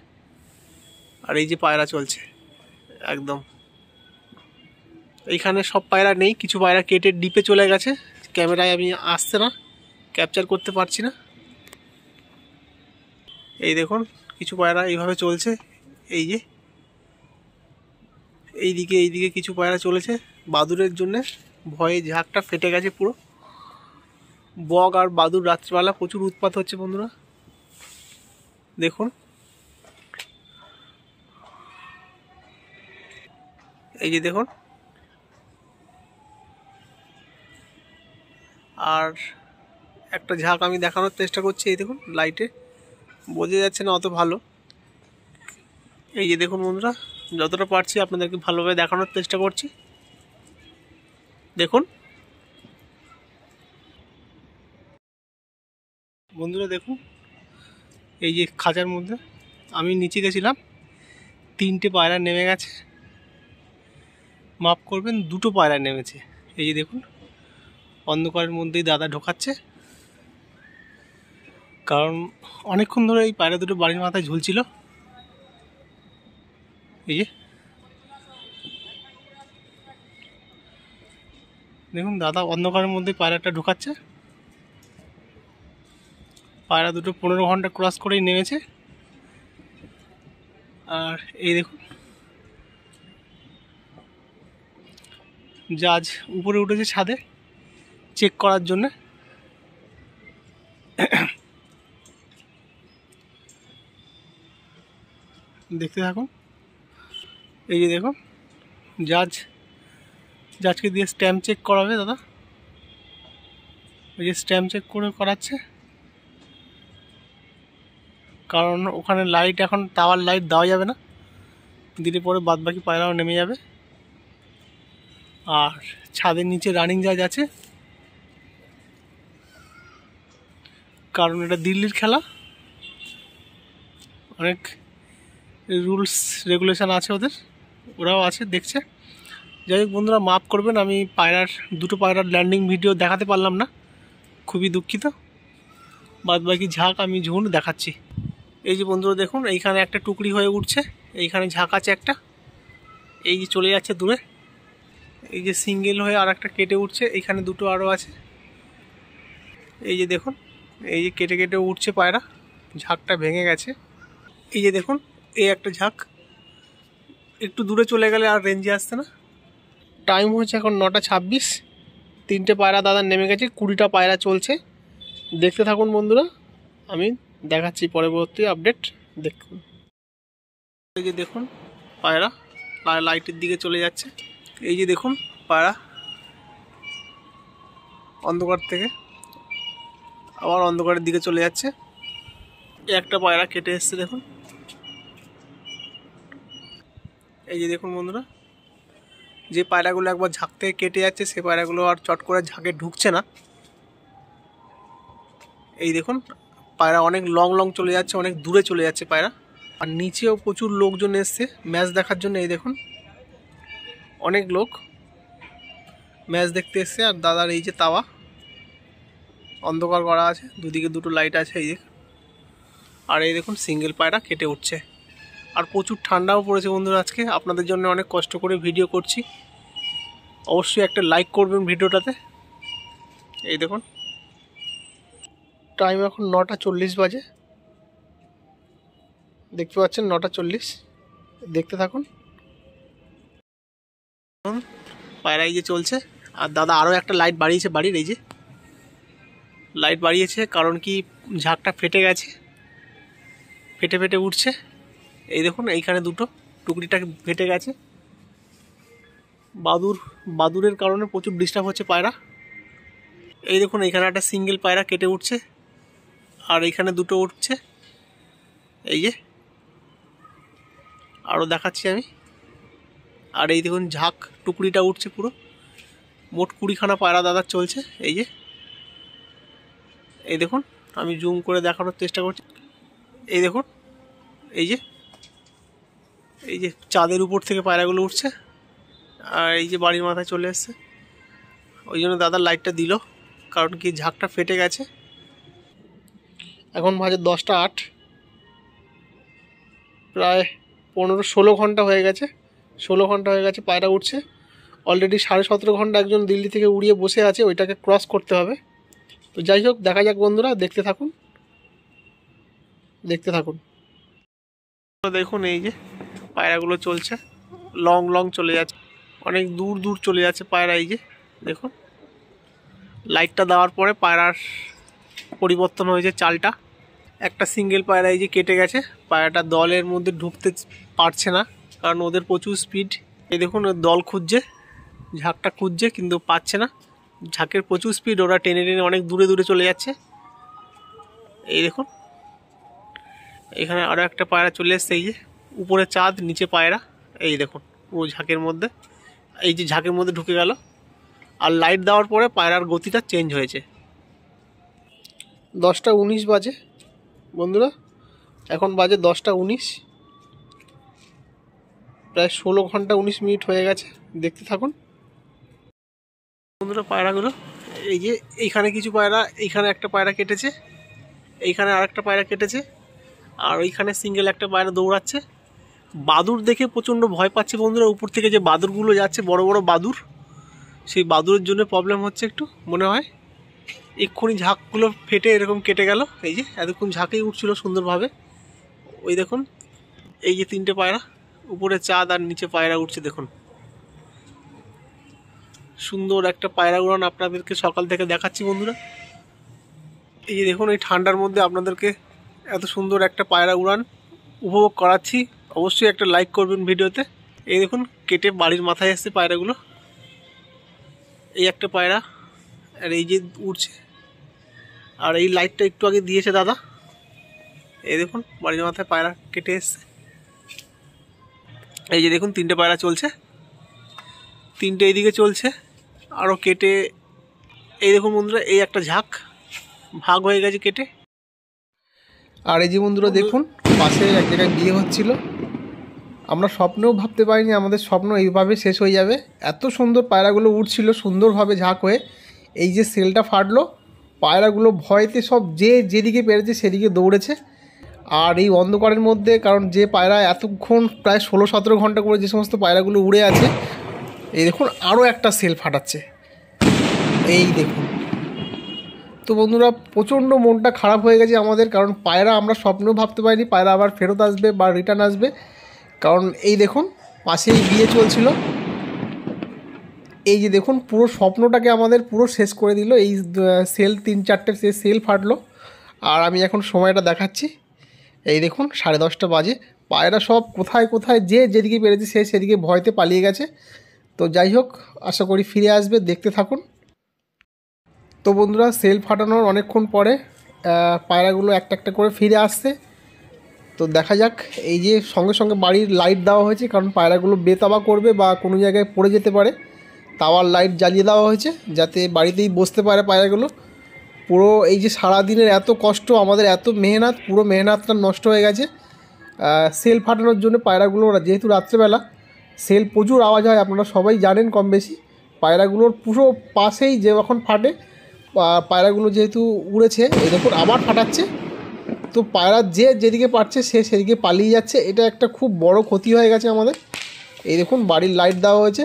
আর এই যে পায়রা চলছে একদম। এইখানে সব পায়রা নেই, কিছু পায়রা কেটে ডিপে চলে গেছে, ক্যামেরায় আমি আসছে না, ক্যাপচার করতে পারছি না। এই দেখুন কিছু পায়রা এইভাবে চলছে, এই যে এইদিকে কিছু পায়রা চলেছে, বাদুড়ের জন্যে ভয়ে ঝাঁকটা ফেটে গেছে পুরো। বগ আর বাদুড় রাত্রিবেলা প্রচুর উৎপাত হচ্ছে বন্ধুরা, দেখুন এই যে দেখুন। আর একটা ঝাঁক আমি দেখানোর চেষ্টা করছি, এই দেখুন লাইটে বোঝা যাচ্ছে না অত ভালো, এই যে দেখুন বন্ধুরা, যতটা পারছি আপনাদেরকে ভালোভাবে দেখানোর চেষ্টা করছি। দেখুন বন্ধুরা, দেখুন এই যে খাঁচার মধ্যে আমি নিচে গেছিলাম, 3টে পায়রা নেমে গেছে, মাফ করবেন 2টো পায়রা নেমেছে। এই যে দেখুন অন্ধকারের মধ্যেই দাদা ঢোকাচ্ছে, কারণ অনেকক্ষণ ধরে এই পায়রা দুটো বাড়ির মাথায় ঝুলছিল। এই যে দেখুন দাদা অন্ধকারের মধ্যে পায়রাটা ঢোকাচ্ছে, পায়রা দুটো 15 ঘন্টা ক্রস করেই নেমেছে। আর এই দেখুন জাজ উপরে উঠেছে ছাদে চেক করার জন্য। দেখতে থাকুন। এই যে দেখুন জাজকে দিয়ে স্ট্যাম্প চেক করাবে দাদা, ওই যে স্ট্যাম্প চেক করে করাচ্ছে, কারণ ওখানে লাইট এখন টাওয়ার লাইট দেওয়া যাবে না, দিলে পরে বাদবাকি পায়রাও নেমে যাবে। আর ছাদের নিচে রানিং জাজ আছে, কারণ এটা দিল্লির খেলা, অনেক রুলস রেগুলেশন আছে ওদের, ওরাও আছে দেখছে। যাই হোক বন্ধুরা মাফ করবেন, আমি দুটো পায়রার ল্যান্ডিং ভিডিও দেখাতে পারলাম না, খুবই দুঃখিত। বাদবাকি ঝাঁক আমি ঝুঁক দেখাচ্ছি। এই যে বন্ধুরা দেখুন এইখানে একটা টুকরি হয়ে উঠছে, এইখানে ঝাঁক আছে একটা, এই যে চলে যাচ্ছে দূরে, এই যে সিঙ্গেল হয়ে আর একটা কেটে উঠছে, এইখানে 2টো আরও আছে। এই যে দেখুন এই যে কেটে কেটে উঠছে পায়রা, ঝাঁকটা ভেঙে গেছে। এই যে দেখুন এই একটা ঝাঁক একটু দূরে চলে গেলে আর রেঞ্জে আসছে না। টাইম হচ্ছে এখন 9টা 26, 3টে পায়রা দাদা নেমে গেছে, 20টা পায়রা চলছে। দেখতে থাকুন বন্ধুরা, আমি দেখাচ্ছি পরবর্তী আপডেট, দেখুন। এই যে দেখুন পায়রা লাইটের দিকে চলে যাচ্ছে। এই যে দেখুন পায়রা অন্ধকার থেকে আবার অন্ধকারের দিকে চলে যাচ্ছে। একটা পায়রা কেটে এসছে দেখুন। এই যে দেখুন বন্ধুরা, যে পায়রাগুলো একবার ঝাঁক থেকে কেটে যাচ্ছে সেই পায়রাগুলো আর চট করে ঝাঁকে ঢুকছে না। এই দেখুন পায়রা অনেক লং লং চলে যাচ্ছে, অনেক দূরে চলে যাচ্ছে পায়রা। আর নিচেও প্রচুর লোকজন এসছে ম্যাচ দেখার জন্য। এই দেখুন অনেক লোক ম্যাচ দেখতে এসছে। আর দাদার এই যে তাওয়া অন্ধকার করা আছে, দুদিকে দুটো লাইট আছে এই যে। আর এই দেখুন সিঙ্গেল পায়রা কেটে উঠছে। আর প্রচুর ঠান্ডাও পড়েছে বন্ধুরা আজকে। আপনাদের জন্য অনেক কষ্ট করে ভিডিও করছি, অবশ্যই একটা লাইক করবেন ভিডিওটাতে। এই দেখুন টাইম এখন 9:40 বাজে, দেখতে পাচ্ছেন 9:40। দেখতে থাকুন পায়রা এই যে চলছে। আর দাদা আরও একটা লাইট বাড়িয়েছে বাড়ির, এই যে লাইট বাড়িয়েছে কারণ কি ঝাঁকটা ফেটে গেছে, ফেটে ফেটে উঠছে। এই দেখুন এইখানে দুটো টুকরিটা ফেটে গেছে। বাদুরের কারণে প্রচুর ডিস্টার্ব হচ্ছে পায়রা। এই দেখুন এইখানে একটা সিঙ্গেল পায়রা কেটে উঠছে আর এইখানে দুটো উঠছে। এই যে আরও দেখাচ্ছি আমি। আর এই দেখুন ঝাঁক টুকরিটা উঠছে পুরো। মোট 20খানা পায়রা দাদার চলছে। এই দেখুন আমি জুম করে দেখানোর চেষ্টা করছি। এই দেখুন এই যে চাঁদের উপর থেকে পায়রাগুলো উঠছে আর এই যে বাড়ির মাথায় চলে এসছে। ওই জন্য দাদা লাইটটা দিল, কারণ কি ঝাঁকটা ফেটে গেছে। এখন বাজে 10:08, প্রায় 15-16 ঘন্টা হয়ে গেছে। 16 ঘন্টা হয়ে গেছে পায়রা উঠছে। অলরেডি 17.5 ঘন্টা একজন দিল্লি থেকে উড়িয়ে বসে আছে, ওইটাকে ক্রস করতে হবে। তো যাই হোক দেখা যাক বন্ধুরা, দেখতে থাকুন। দেখুন এই যে পায়রাগুলো চলছে, লং লং চলে যাচ্ছে, অনেক দূর দূর চলে যাচ্ছে পায়রা। এই যে দেখুন লাইটটা দেওয়ার পরে পায়রার পরিবর্তন হয়েছে চালটা। একটা সিঙ্গেল পায়রা এই যে কেটে গেছে। পায়রাটা দলের মধ্যে ঢুকতে পারছে না কারণ ওদের প্রচুর স্পিড। এই দেখুন দল খুঁজছে, ঝাঁকটা খুঁজছে কিন্তু পাচ্ছে না। ঝাঁকের প্রচুর স্পিড, ওরা টেনে টেনে অনেক দূরে দূরে চলে যাচ্ছে। এই দেখুন এখানে আরও একটা পায়রা চলে এসছে। এই যে উপরে চাঁদ, নিচে পায়রা। এই দেখুন পুরো ঝাঁকের মধ্যে, এই যে ঝাঁকের মধ্যে ঢুকে গেল। আর লাইট দেওয়ার পরে পায়রার গতিটা চেঞ্জ হয়েছে। 10:19 বাজে বন্ধুরা, এখন বাজে 10:19, প্রায় 16 ঘন্টা 19 মিনিট হয়ে গেছে। দেখতে থাকুন বন্ধুরা পায়রাগুলো। এই যে এইখানে কিছু পায়রা, এইখানে একটা পায়রা কেটেছে, এইখানে আরেকটা পায়রা কেটেছে, আর ওইখানে সিঙ্গেল একটা পায়রা দৌড়াচ্ছে। বাদুর দেখে প্রচণ্ড ভয় পাচ্ছে বন্ধুরা। উপর থেকে যে বাদুরগুলো যাচ্ছে, বড় বড় বাদুর, সেই বাদুরের জন্য প্রবলেম হচ্ছে একটু মনে হয়। এক্ষুনি ঝাঁকগুলো ফেটে এরকম কেটে গেল। এই যে এতক্ষণ ঝাঁকেই উঠছিল সুন্দরভাবে। ওই দেখুন এই যে 3টে পায়রা, উপরে চাঁদ আর নিচে পায়রা উঠছে। দেখুন সুন্দর একটা পায়রা উড়ান আপনাদেরকে সকাল থেকে দেখাচ্ছি বন্ধুরা। এই যে দেখুন এই ঠান্ডার মধ্যে আপনাদেরকে এত সুন্দর একটা পায়রা উড়ান উপভোগ করাচ্ছি। অবশ্যই একটা লাইক করবেন ভিডিওতে। এই দেখুন কেটে বাড়ির মাথায় এসছে পায়রাগুলো। এই একটা পায়রা, আর এই যে উড়ছে। আর এই লাইটটা একটু আগে দিয়েছে দাদা। এই দেখুন বাড়ির মাথায় পায়রা কেটে এসছে। এই যে দেখুন 3টে পায়রা চলছে, 3টে এইদিকে চলছে, আরও কেটে। এই দেখুন বন্ধুরা এই একটা ঝাঁক ভাগ হয়ে গেছে কেটে। আর এই যে বন্ধুরা দেখুন পাশে এক জায়গায় বিয়ে হচ্ছিল। আমরা স্বপ্নেও ভাবতে পারিনি আমাদের স্বপ্ন এইভাবে শেষ হয়ে যাবে। এত সুন্দর পায়রাগুলো উঠছিল সুন্দরভাবে ঝাঁক হয়ে। এই যে সেলটা ফাটলো, পায়রাগুলো ভয়তে সব যে যেদিকে পেরেছে সেদিকে দৌড়েছে। আর এই অন্ধকারের মধ্যে, কারণ যে পায়রা এতক্ষণ প্রায় 16-17 ঘন্টা করে যে সমস্ত পায়রাগুলো উড়ে আছে, এই দেখুন আরও একটা সেল ফাটাচ্ছে। এই দেখুন, তো বন্ধুরা প্রচণ্ড মনটা খারাপ হয়ে গেছে আমাদের, কারণ পায়রা আমরা স্বপ্নেও ভাবতে পারিনি পায়রা আবার ফেরত আসবে বা রিটার্ন আসবে। কারণ এই দেখুন পাশেই বিয়ে চলছিল। এই যে দেখুন পুরো স্বপ্নটাকে আমাদের পুরো শেষ করে দিল। এই সেল 3-4টে সেল ফাটলো। আর আমি এখন সময়টা দেখাচ্ছি। এই দেখুন 10:30 বাজে, পায়রা সব কোথায় কোথায় যে যেদিকে পেরেছে সে সেদিকে ভয়তে পালিয়ে গেছে। তো যাই হোক, আশা করি ফিরে আসবে, দেখতে থাকুন। তো বন্ধুরা, সেল ফাটানোর অনেকক্ষণ পরে পায়রাগুলো একটা একটা করে ফিরে আসছে। তো দেখা যাক, এই যে সঙ্গে সঙ্গে বাড়ির লাইট দেওয়া হয়েছে, কারণ পায়রাগুলো বেতাবা করবে বা কোনো জায়গায় পড়ে যেতে পারে। তাওয়ার লাইট জ্বালিয়ে দেওয়া হয়েছে যাতে বাড়িতেই বসতে পারে পায়রাগুলো। পুরো এই যে সারাদিনের এত কষ্ট, আমাদের এত মেহনত, পুরো মেহনতটা নষ্ট হয়ে গেছে সেল ফাটানোর জন্য। পায়রাগুলো যেহেতু রাত্রেবেলা সেল প্রচুর আওয়াজ হয়, আপনারা সবাই জানেন কম বেশি। পায়রাগুলোর পুরো পাশেই যে যখন ফাটে, পায়রাগুলো যেহেতু উড়েছে, এই দেখুন আবার ফাটাচ্ছে। তো পায়রা যে যেদিকে পারছে সে সেদিকে পালিয়ে যাচ্ছে। এটা একটা খুব বড় ক্ষতি হয়ে গেছে আমাদের। এই দেখুন বাড়ির লাইট দেওয়া হয়েছে।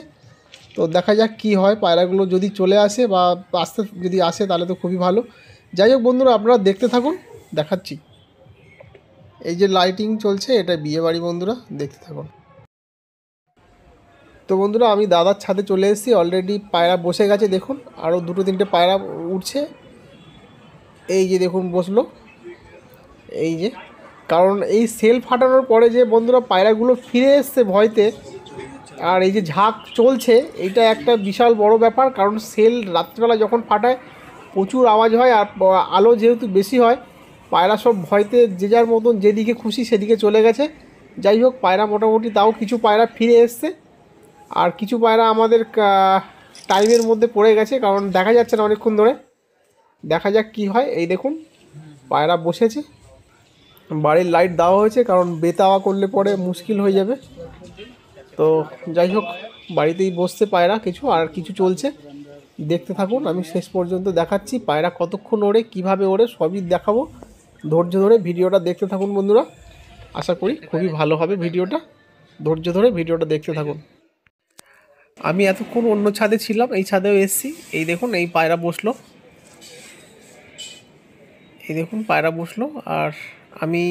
তো দেখা যাক কি হয়, পায়রাগুলো যদি চলে আসে বা আসতে যদি আসে তাহলে তো খুবই ভালো। যাই হোক বন্ধুরা, আপনারা দেখতে থাকুন, দেখাচ্ছি। এই যে লাইটিং চলছে, এটা বিয়ে বাড়ি বন্ধুরা, দেখতে থাকুন। তো বন্ধুরা, আমি দাদার ছাদে চলে এসেছি, অলরেডি পায়রা বসে গেছে। দেখুন আরও দুটো তিনটে পায়রা উঠছে। এই যে দেখুন বসলো, এই যে। কারণ এই সেল ফাটানোর পরে যে বন্ধুরা পায়রাগুলো ফিরে এসছে ভয়তে, আর এই যে ঝাঁক চলছে, এইটা একটা বিশাল বড় ব্যাপার। কারণ সেল রাত্রিবেলা যখন ফাটায় প্রচুর আওয়াজ হয়, আর আলো যেহেতু বেশি হয়, পায়রা সব ভয়তে যে যার মতন যেদিকে খুশি সেদিকে চলে গেছে। যাই হোক, পায়রা মোটামুটি তাও কিছু পায়রা ফিরে এসছে, আর কিছু পায়রা আমাদের টাইমের মধ্যে পড়ে গেছে, কারণ দেখা যাচ্ছে না অনেকক্ষণ ধরে। দেখা যাক কি হয়। এই দেখুন পায়রা বসেছে, বাড়ির লাইট দেওয়া হয়েছে, কারণ বেতাওয়া করলে পরে মুশকিল হয়ে যাবে। তো যাই হোক, বাড়িতেই বসছে পায়রা কিছু, আর কিছু চলছে। দেখতে থাকুন, আমি শেষ পর্যন্ত দেখাচ্ছি পায়রা কতক্ষণ ওড়ে, কিভাবে ওড়ে, সবই দেখাবো। ধৈর্য ধরে ভিডিওটা দেখতে থাকুন বন্ধুরা, আশা করি খুবই ভালো হবে ভিডিওটা। ধৈর্য ধরে ভিডিওটা দেখতে থাকুন। আমি এতক্ষণ অন্য ছাদে ছিলাম, এই ছাদেও এসেছি। এই দেখুন এই পায়রা বসলো, এই দেখুন পায়রা বসলো। আর আমি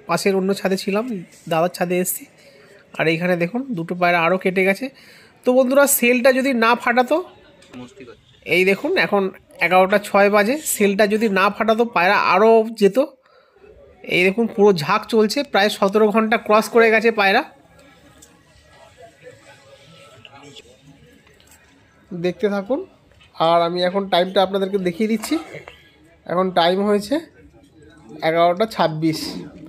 পাশের অন্য ছাদে ছিলাম, দাদার ছাদে এসেছি। আর এইখানে দেখুন দুটো পায়রা আরও কেটে গেছে। তো বন্ধুরা, সেলটা যদি না ফাটাতো, এই দেখুন এখন 11টা 6 বাজে, সেলটা যদি না ফাটাতো পায়রা আরও যেত। এই দেখুন পুরো ঝাঁক চলছে, প্রায় 17 ঘন্টা ক্রস করে গেছে পায়রা। দেখতে থাকুন, আর আমি এখন টাইমটা আপনাদেরকে দেখিয়ে দিচ্ছি। এখন টাইম হয়েছে 11টা 26,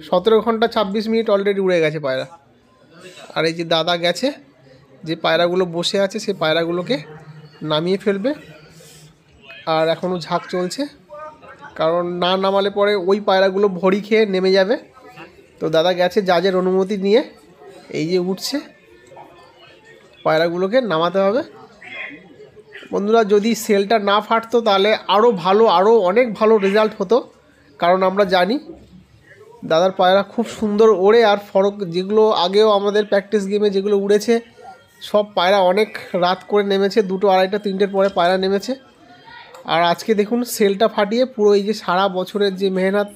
17 ঘন্টা 26 মিনিট অলরেডি উড়ে গেছে পায়রা। আর এই যে দাদা গেছে, যে পায়রাগুলো বসে আছে সেই পায়রাগুলোকে নামিয়ে ফেলবে। আর এখনও ঝাঁক চলছে, কারণ না নামালে পরে ওই পায়রাগুলো ভরি খেয়ে নেমে যাবে। তো দাদা গেছে জাজের অনুমতি নিয়ে, এই যে উঠছে, পায়রাগুলোকে নামাতে হবে বন্ধুরা। যদি সেলটা না ফাটতো তাহলে আরও ভালো, আরও অনেক ভালো রেজাল্ট হতো। কারণ আমরা জানি দাদার পায়রা খুব সুন্দর ওড়ে, আর ফরক যেগুলো আগেও আমাদের প্র্যাকটিস গেমে যেগুলো উড়েছে সব পায়রা অনেক রাত করে নেমেছে, 2টো 2:30 3টের পরে পায়রা নেমেছে। আর আজকে দেখুন সেলটা ফাটিয়ে পুরো এই যে সারা বছরের যে মেহনত,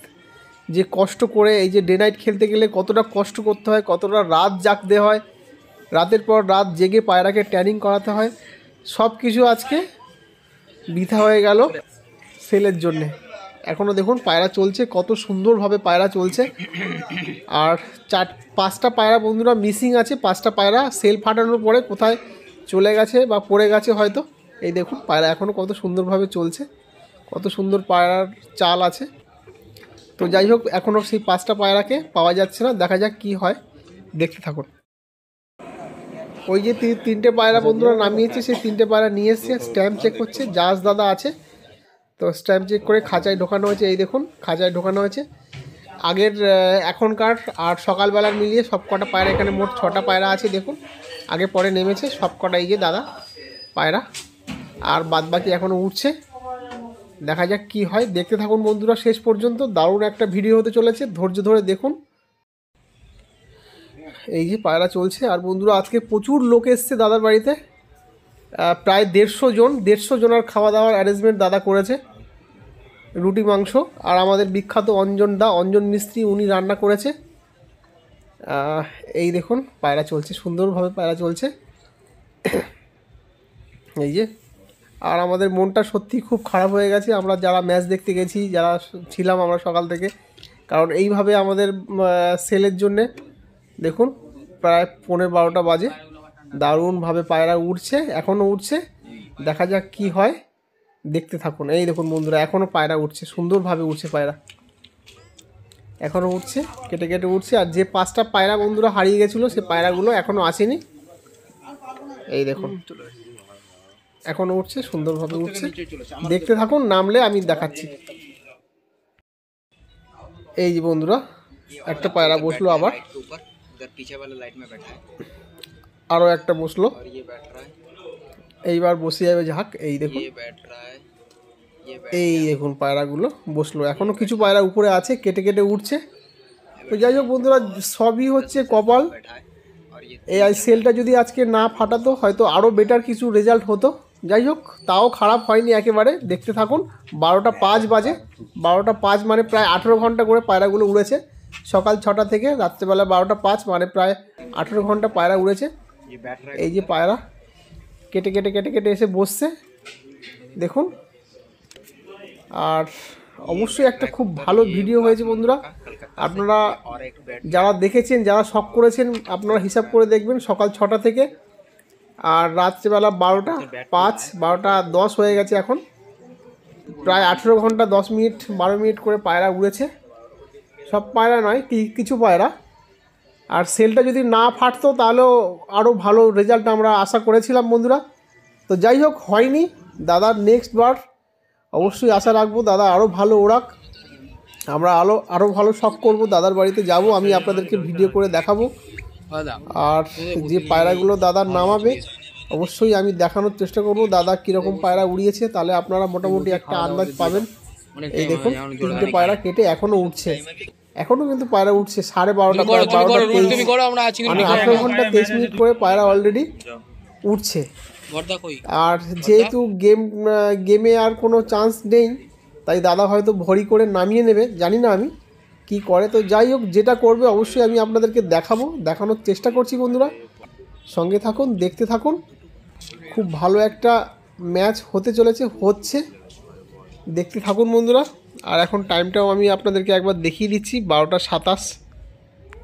যে কষ্ট করে এই যে ডে নাইট খেলতে গেলে কতটা কষ্ট করতে হয়, কতটা রাত জাগতে হয়, রাতের পর রাত জেগে পায়রাকে ট্যানিং করাতে হয়, সব কিছু আজকে বৃথা হয়ে গেল সেলের জন্যে। এখনও দেখুন পায়রা চলছে, কত সুন্দরভাবে পায়রা চলছে। আর 5টা পায়রা বন্ধুরা মিসিং আছে, 5টা পায়রা সেল ফাটানোর পরে কোথায় চলে গেছে বা পড়ে গেছে হয়তো। এই দেখুন পায়রা এখনও কত সুন্দরভাবে চলছে, কত সুন্দর পায়রার চাল আছে। তো যাই হোক, এখনও সেই 5টা পায়রাকে পাওয়া যাচ্ছে না, দেখা যাক কি হয়, দেখতে থাকুন। ওই যে 3টে পায়রা বন্ধুরা নামিয়েছে, সেই 3টে পায়রা নিয়ে এসছে, স্ট্যাম্প চেক করছে, জাজ দাদা আছে। তো স্ট্যাম্প চেক করে খাঁচায় ঢোকানো হয়েছে। এই দেখুন খাঁচায় ঢোকানো হয়েছে। আগের এখনকার আর সকালবেলার মিলিয়ে সব কটা পায়রা, এখানে মোট 6টা পায়রা আছে। দেখুন আগে পরে নেমেছে সব কটা, এই যে দাদা পায়রা, আর বাদবাকি এখনও উঠছে। দেখা যাক কি হয়, দেখতে থাকুন বন্ধুরা শেষ পর্যন্ত। দারুণ একটা ভিডিও হতে চলেছে, ধৈর্য ধরে দেখুন। এই যে পায়রা চলছে। আর বন্ধুরা আজকে প্রচুর লোক এসছে দাদার বাড়িতে, প্রায় 150 জনের খাওয়া দাওয়ার অ্যারেঞ্জমেন্ট দাদা করেছে। রুটি মাংস, আর আমাদের বিখ্যাত অঞ্জন মিস্ত্রি, উনি রান্না করেছে। এই দেখুন পায়রা চলছে, সুন্দরভাবে পায়রা চলছে এই যে। আর আমাদের মনটা সত্যি খুব খারাপ হয়ে গেছে, আমরা যারা ম্যাচ দেখতে গেছি, যারা ছিলাম আমরা সকাল থেকে। কারণ এইভাবে আমাদের সেলের জন্যে দেখুন প্রায় 11:15 বাজে, দারুণভাবে পায়রা উঠছে, এখনও উঠছে। দেখা যাক কি হয়, দেখতে থাকুন। এই দেখুন বন্ধুরা, এখনও পায়রা উঠছে, সুন্দরভাবে উঠছে পায়রা, এখনও উঠছে, কেটে কেটে উঠছে। আর যে 5টা পায়রা বন্ধুরা হারিয়ে গেছিলো, সে পায়রাগুলো এখনও আসেনি। এই দেখুন এখনও উঠছে, সুন্দরভাবে উঠছে, দেখতে থাকুন, নামলে আমি দেখাচ্ছি। এই যে বন্ধুরা, একটা পায়রা বসলো, আবার আরও একটা বসলো, এইবার বসে যাবে ঝাঁক। এই দেখুন, এই দেখুন পায়রাগুলো বসলো, এখনও কিছু পায়রা উপরে আছে, কেটে কেটে উঠছে। তো যাই হোক বন্ধুরা, সবই হচ্ছে কপাল। এই সেলটা যদি আজকে না ফাটাতো, হয়তো আরও বেটার কিছু রেজাল্ট হতো। যাই হোক, তাও খারাপ হয়নি একেবারে, দেখতে থাকুন। 12:05 বাজে, 12:05 মানে প্রায় 18 ঘন্টা করে পায়রাগুলো উড়েছে। সকাল 6টা থেকে রাত্রেবেলা 12:05 মানে প্রায় 18 ঘন্টা পায়রা উড়েছে। এই যে পায়রা কেটে কেটে কেটে কেটে এসে বসছে, দেখুন। আর অবশ্যই একটা খুব ভালো ভিডিও হয়েছে বন্ধুরা। আপনারা যারা দেখেছেন, যারা শখ করেছেন, আপনারা হিসাব করে দেখবেন সকাল 6টা থেকে আর রাত্রেবেলা 12:05, 12:10 হয়ে গেছে এখন। প্রায় 18 ঘন্টা 10 মিনিট 12 মিনিট করে পায়রা উড়েছে। সব পায়রা নয়, কিছু পায়রা। আর সেলটা যদি না ফাটতো তাহলেও আরও ভালো রেজাল্ট আমরা আশা করেছিলাম বন্ধুরা। তো যাই হোক, হয়নি। দাদার নেক্সট বার অবশ্যই আশা রাখবো দাদা আরও ভালো ওড়াক, আমরা আরও ভালো শখ করবো, দাদার বাড়িতে যাব, আমি আপনাদেরকে ভিডিও করে দেখাবো। আর যে পায়রাগুলো দাদার নামাবে অবশ্যই আমি দেখানোর চেষ্টা করব দাদা কীরকম পায়রা উড়িয়েছে, তাহলে আপনারা মোটামুটি একটা আন্দাজ পাবেন। এই দেখুন 3টে পায়রা কেটে এখনও উঠছে, এখনও কিন্তু পায়রা উঠছে। 12:30 মানে 18 ঘন্টা 23 মিনিট করে পায়রা অলরেডি উঠছে। আর যেহেতু গেমে আর কোনো চান্স নেই, তাই দাদা হয়তো ভরি করে নামিয়ে নেবে, জানি না আমি কি করে। তো যাই হোক, যেটা করবে অবশ্যই আমি আপনাদেরকে দেখাবো, দেখানোর চেষ্টা করছি বন্ধুরা। সঙ্গে থাকুন, দেখতে থাকুন। খুব ভালো একটা ম্যাচ হতে চলেছে, হচ্ছে, দেখতে থাকুন বন্ধুরা। আর এখন টাইমটাও আমি আপনাদেরকে একবার দেখিয়ে দিচ্ছি, 12:27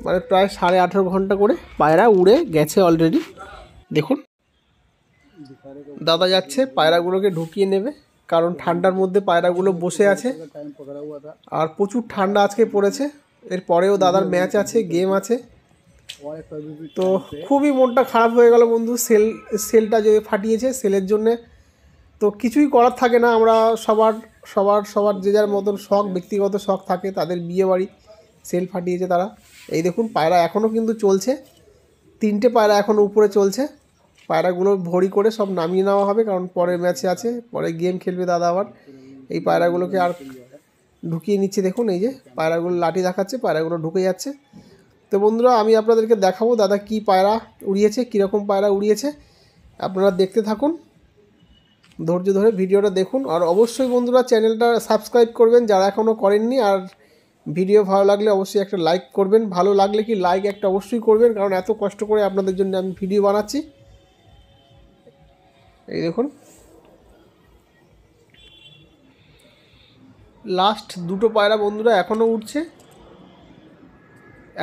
মানে প্রায় 18.5 ঘন্টা করে পায়রা উড়ে গেছে অলরেডি। দেখুন দাদা যাচ্ছে পায়রাগুলোকে ঢুকিয়ে নেবে, কারণ ঠান্ডার মধ্যে পায়রাগুলো বসে আছে আর প্রচুর ঠান্ডা আজকে পড়েছে। এরপরেও দাদার ম্যাচ আছে, গেম আছে। তো খুবই মনটা খারাপ হয়ে গেল বন্ধু, সেলটা যে ফাটিয়েছে, সেলের জন্যে তো কিছুই করার থাকে না। আমরা সবার যে যার মতন শখ, ব্যক্তিগত শখ থাকে, তাদের বিয়ে বাড়ি, সেল ফাটিয়েছে তারা। এই দেখুন পায়রা এখনও কিন্তু চলছে, 3টে পায়রা এখনও উপরে চলছে। পায়রাগুলো ভরি করে সব নামিয়ে নেওয়া হবে, কারণ পরের ম্যাচে আছে, পরে গেম খেলবে দাদা আবার। এই পায়রাগুলোকে আর ঢুকিয়ে নিচ্ছে, দেখুন এই যে পায়রাগুলো লাঠি দেখাচ্ছে, পায়রাগুলো ঢুকে যাচ্ছে। তো বন্ধুরা, আমি আপনাদেরকে দেখাবো দাদা কি পায়রা উড়িয়েছে, কীরকম পায়রা উড়িয়েছে। আপনারা দেখতে থাকুন, ধৈর্য ধরে ভিডিওটা দেখুন। আর অবশ্যই বন্ধুরা চ্যানেলটা সাবস্ক্রাইব করবেন যারা এখনও করেননি। আর ভিডিও ভালো লাগলে অবশ্যই একটা লাইক করবেন, ভালো লাগলে কি লাইক একটা অবশ্যই করবেন, কারণ এত কষ্ট করে আপনাদের জন্য আমি ভিডিও বানাচ্ছি। এই দেখুন লাস্ট 2টো পায়রা বন্ধুরা এখনও উঠছে,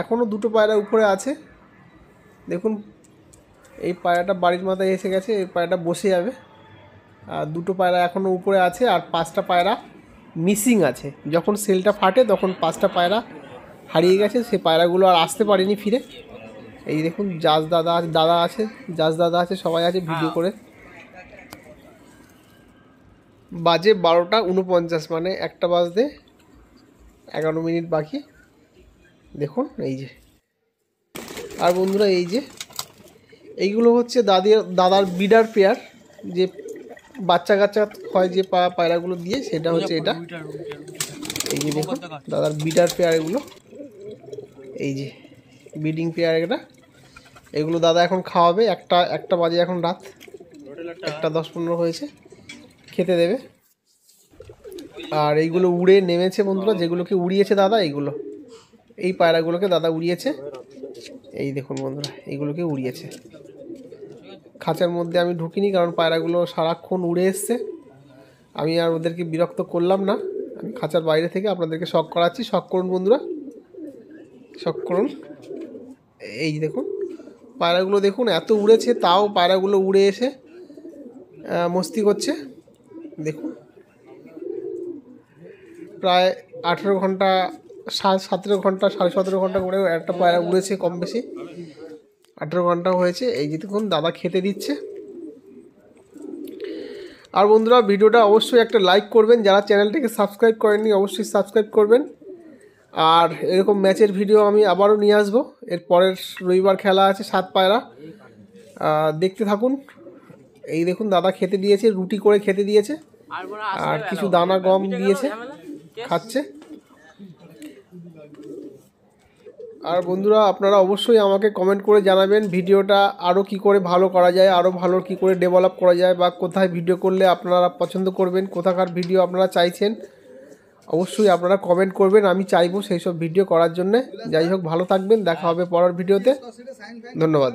এখনও 2টো পায়রা উপরে আছে। দেখুন এই পায়রাটা বাড়ির মাথায় এসে গেছে, এই পায়রাটা বসে যাবে। আর 2টো পায়রা এখনও উপরে আছে, আর 5টা পায়রা মিসিং আছে। যখন সেলটা ফাটে তখন 5টা পায়রা হারিয়ে গেছে, সে পায়রাগুলো আর আসতে পারেনি ফিরে। এই দেখুন জাজ দাদা আছে, জাজ দাদা আছে, সবাই আছে ভিডিও করে। বাজে 12:49 মানে 1টা বাজতে 11 মিনিট বাকি। দেখুন এই যে। আর বন্ধুরা এই যে এইগুলো হচ্ছে দাদার বিডার পেয়ার, যে বাচ্চা কাচ্চা হয় যে পায়রাগুলো দিয়ে, সেটা হচ্ছে এটা। এই যে দেখুন দাদার বিডার পেয়ার, এগুলো এই যে ব্রিডিং পেয়ার এটা। এগুলো দাদা এখন খাওয়াবে, একটা বাজে এখন রাত, 1:10-15 হয়েছে, খেতে দেবে। আর এইগুলো উড়ে নেমেছে বন্ধুরা, যেগুলোকে উড়িয়েছে দাদা, এই পায়রাগুলোকে দাদা উড়িয়েছে। এই দেখুন বন্ধুরা এইগুলোকে উড়িয়েছে। খাঁচার মধ্যে আমি ঢুকিনি, কারণ পায়রাগুলো সারাক্ষণ উড়ে এসছে, আমি আর ওদেরকে বিরক্ত করলাম না। আমি খাঁচার বাইরে থেকে আপনাদেরকে শখ করাচ্ছি। শখ করুন বন্ধুরা, শখ করুন। এই যে দেখুন পায়রাগুলো দেখুন এত উড়েছে, তাও পায়রাগুলো উড়ে এসে মস্তি করছে। দেখুন প্রায় 18 ঘন্টা 17 ঘন্টা 17.5 ঘন্টা করে একটা পায়রা উড়েছে, কম বেশি 18 ঘন্টা হয়েছে। এই যে দেখুন দাদা খেতে দিচ্ছে। আর বন্ধুরা ভিডিওটা অবশ্যই একটা লাইক করবেন, যারা চ্যানেলটিকে সাবস্ক্রাইব করেননি অবশ্যই সাবস্ক্রাইব করবেন। আর এরকম ম্যাচের ভিডিও আমি আবারও নিয়ে আসবো। এর পরের রবিবার খেলা আছে 7 পায়রা, দেখতে থাকুন। এই দেখুন দাদা খেতে দিয়েছে, রুটি করে খেতে দিয়েছে আর কিছু দানা গম দিয়েছে, খাচ্ছে। আর বন্ধুরা আপনারা অবশ্যই আমাকে কমেন্ট করে জানাবেন ভিডিওটা আরও কি করে ভালো করা যায়, আরও ভালো কি করে ডেভেলপ করা যায়, বা কোথায় ভিডিও করলে আপনারা পছন্দ করবেন, কোথাকার ভিডিও আপনারা চাইছেন। অবশ্যই আপনারা কমেন্ট করবেন, আমি চাইবো সেই সব ভিডিও করার জন্যে। যাই হোক, ভালো থাকবেন, দেখা হবে পরের ভিডিওতে। ধন্যবাদ।